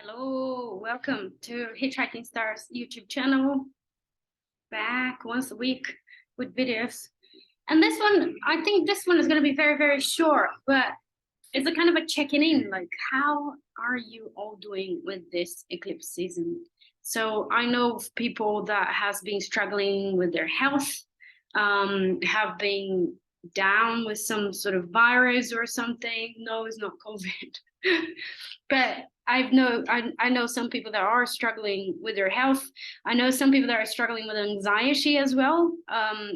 Hello, welcome to Hitchhiking Stars YouTube channel. Back once a week with videos. And this one, I think this one is going to be very, very short, but it's a kind of a checking in, like how are you all doing with this eclipse season? So I know of people that has been struggling with their health, have been down with some sort of virus or something. No, it's not COVID. But I know some people that are struggling with their health. I know some people that are struggling with anxiety as well.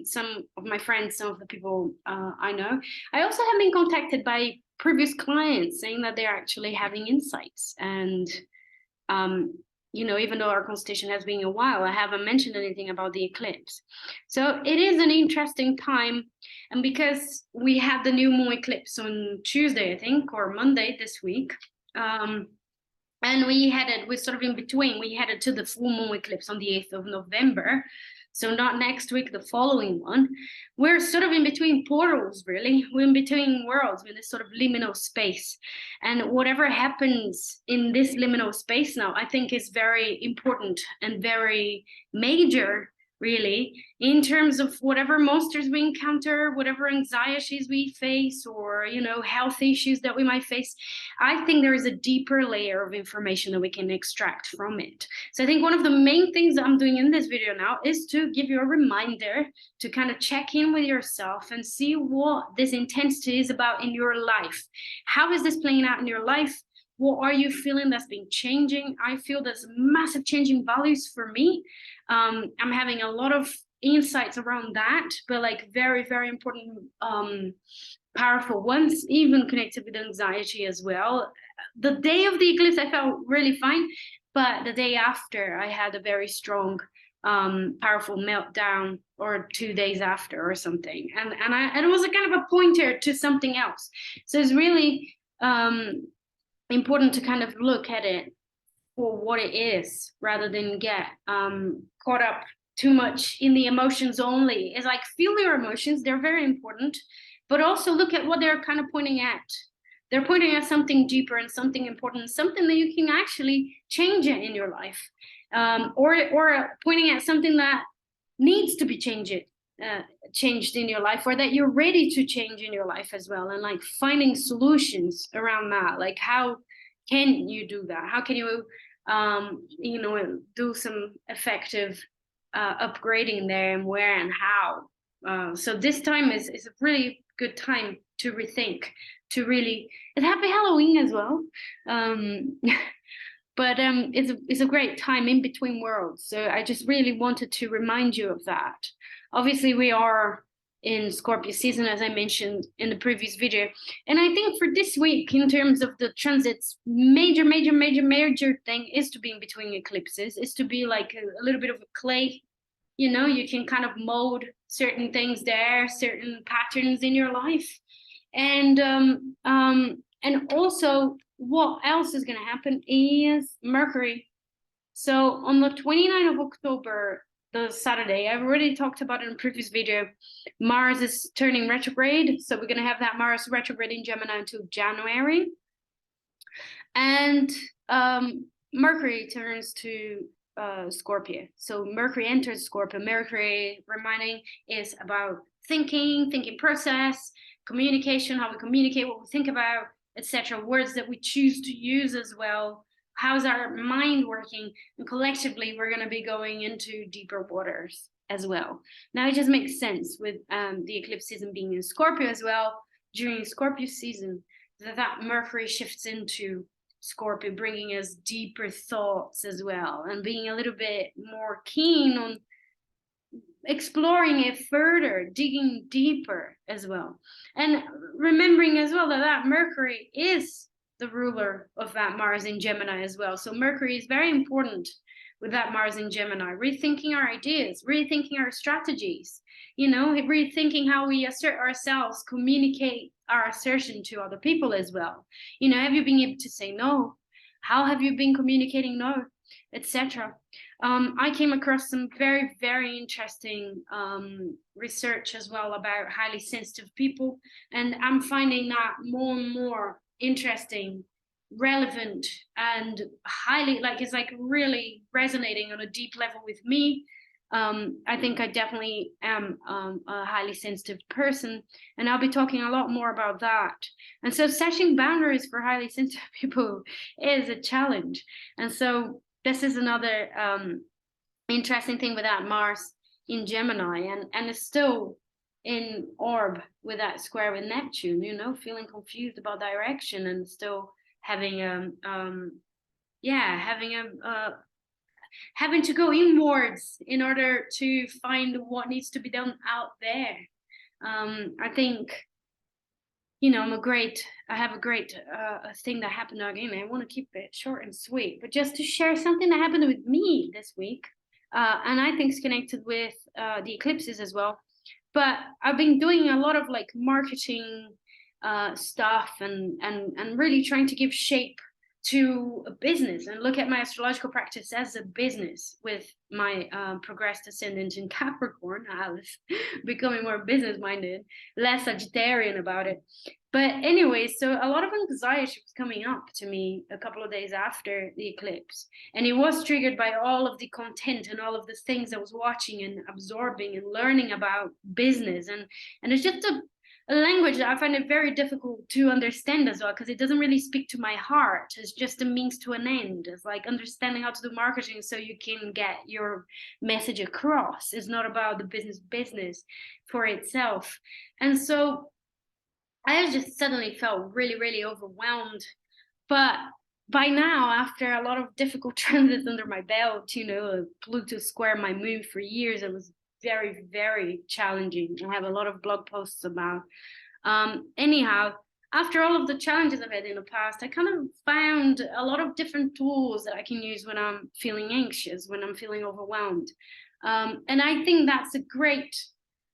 Some of my friends, some of the people I know. I also have been contacted by previous clients saying that they're actually having insights. And even though our consultation has been a while, I haven't mentioned anything about the eclipse. So it is an interesting time. And because we had the new moon eclipse on Tuesday, I think, or Monday this week, and we're sort of in between. We headed to the full moon eclipse on the 8th of November. So not next week, the following one. We're sort of in between portals, really. We're in between worlds, we're in this sort of liminal space. And whatever happens in this liminal space now, I think is very important and very major, really, in terms of whatever monsters we encounter, whatever anxieties we face, or health issues that we might face. I think there is a deeper layer of information that we can extract from it. So I think one of the main things that I'm doing in this video now is to give you a reminder to kind of check in with yourself and see what this intensity is about in your life. How is this playing out in your life? What are you feeling that's been changing? I feel there's massive changing values for me. I'm having a lot of insights around that, but like very, very important, powerful ones, even connected with anxiety as well. The day of the eclipse, I felt really fine, but the day after, I had a very strong, powerful meltdown, or 2 days after or something. And it was a kind of a pointer to something else. So it's really important to kind of look at it for what it is, rather than get caught up too much in the emotions only. It's like, feel your emotions, they're very important, but also look at what they're kind of pointing at. They're pointing at something deeper and something important, something that you can actually change it in your life, or pointing at something that needs to be changed in your life, or that you're ready to change in your life as well, and like finding solutions around that. Like, how can you do that? How can you do some effective upgrading there, and where and how. So this time is a really good time to rethink, to really, and happy Halloween as well. But it's a great time in between worlds. So I just really wanted to remind you of that. Obviously, we are in Scorpio season, as I mentioned in the previous video. And I think for this week, in terms of the transits, major thing is to be in between eclipses, is to be like a little bit of a clay. You can kind of mold certain things there, certain patterns in your life. And also, what else is going to happen is Mercury. So on the 29th of October, the Saturday, I've already talked about it in a previous video, Mars is turning retrograde. So we're going to have that Mars retrograde in Gemini until January. And Mercury turns to Scorpio. So Mercury enters Scorpio. Mercury, reminding, is about thinking process, communication, how we communicate, what we think about, etc. Words that we choose to use as well. How's our mind working? And collectively, we're going to be going into deeper waters as well. Now, it just makes sense with the eclipse season being in Scorpio as well. During Scorpio season, that Mercury shifts into Scorpio, bringing us deeper thoughts as well, and being a little bit more keen on exploring it further, digging deeper as well. And remembering as well that Mercury is the ruler of that Mars in Gemini as well. So Mercury is very important with that Mars in Gemini, rethinking our ideas, rethinking our strategies, rethinking how we assert ourselves, communicate our assertion to other people as well. Have you been able to say no? How have you been communicating no, etc. I came across some very, very interesting research as well about highly sensitive people, and I'm finding that more and more interesting relevant and highly, like, it's like really resonating on a deep level with me. I think I definitely am a highly sensitive person, and I'll be talking a lot more about that. And so setting boundaries for highly sensitive people is a challenge. And so this is another interesting thing with that Mars in Gemini, and it's still in orb with that square with Neptune, you know, feeling confused about direction and still having having to go inwards in order to find what needs to be done out there. I think, you know, I have a great thing that happened again. I want to keep it short and sweet, but just to share something that happened with me this week, and I think it's connected with the eclipses as well. But I've been doing a lot of like marketing stuff and really trying to give shape to a business and look at my astrological practice as a business with my progressed ascendant in Capricorn. I was becoming more business minded, less Sagittarian about it. But anyway, so a lot of anxiety was coming up to me a couple of days after the eclipse. And it was triggered by all of the content and all of the things I was watching and absorbing and learning about business. And it's just a language that I find it very difficult to understand as well, because it doesn't really speak to my heart. It's just a means to an end. It's like understanding how to do marketing so you can get your message across. It's not about the business for itself. And so I just suddenly felt really, really overwhelmed. But by now, after a lot of difficult transits under my belt, you know, Pluto square my moon for years, it was very, very challenging. I have a lot of blog posts about. Anyhow, after all of the challenges I've had in the past, I kind of found a lot of different tools that I can use when I'm feeling anxious, when I'm feeling overwhelmed. And I think that's a great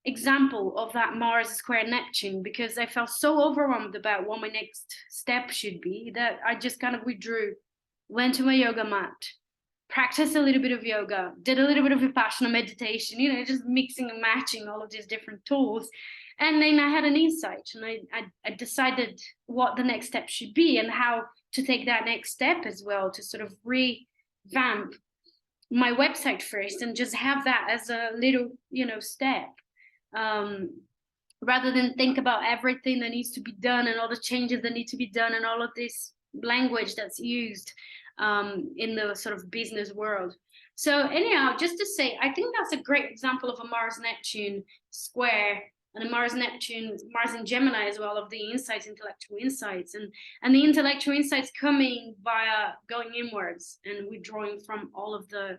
example of that Mars square Neptune, because I felt so overwhelmed about what my next step should be that I just kind of withdrew, went to my yoga mat, practiced a little bit of yoga, did a little bit of Vipassana meditation, you know, just mixing and matching all of these different tools. And then I had an insight, and I decided what the next step should be and how to take that next step as well, to sort of revamp my website first and just have that as a little, you know, step. Rather than think about everything that needs to be done and all the changes that need to be done and all of this language that's used in the sort of business world. So anyhow, just to say, I think that's a great example of a Mars-Neptune square, and a Mars in Gemini as well, of the insights, intellectual insights, and the intellectual insights coming via going inwards and withdrawing from all of the,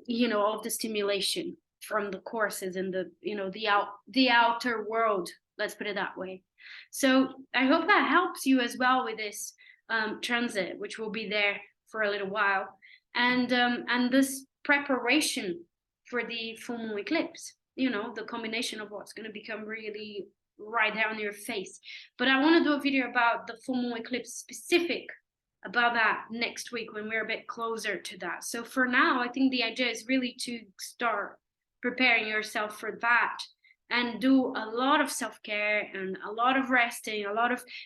you know, all of the stimulation from the courses and the, you know, the outer world, let's put it that way. So I hope that helps you as well with this transit, which will be there for a little while, and this preparation for the full moon eclipse, you know, the combination of what's going to become really right there on your face. But I want to do a video about the full moon eclipse specific about that next week when we're a bit closer to that. So for now, I think the idea is really to start preparing yourself for that and do a lot of self-care and a lot of resting,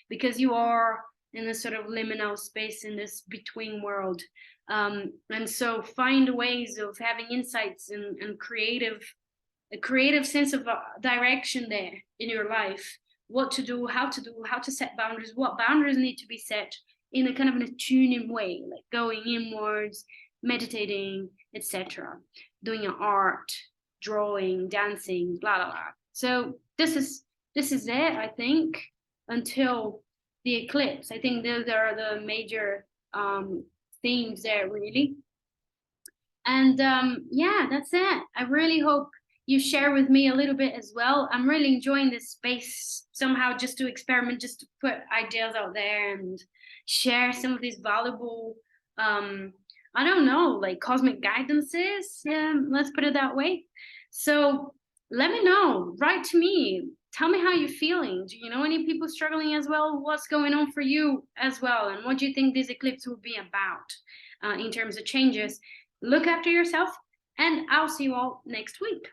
because you are in this sort of liminal space, in this between world. And so find ways of having insights and a creative sense of direction there in your life, what to do, how to set boundaries, what boundaries need to be set in a kind of an attuning way, like going inwards, meditating, etc., doing your art, drawing, dancing, blah blah blah. So this is it, I think, until the eclipse. I think those are the major themes there, really. And yeah, that's it. I really hope you share with me a little bit as well. I'm really enjoying this space somehow, just to experiment, just to put ideas out there and share some of these valuable I don't know, like cosmic guidances. Yeah, let's put it that way. So let me know, write to me, tell me how you're feeling. Do you know any people struggling as well? What's going on for you as well? And what do you think this eclipse will be about in terms of changes? Look after yourself, and I'll see you all next week.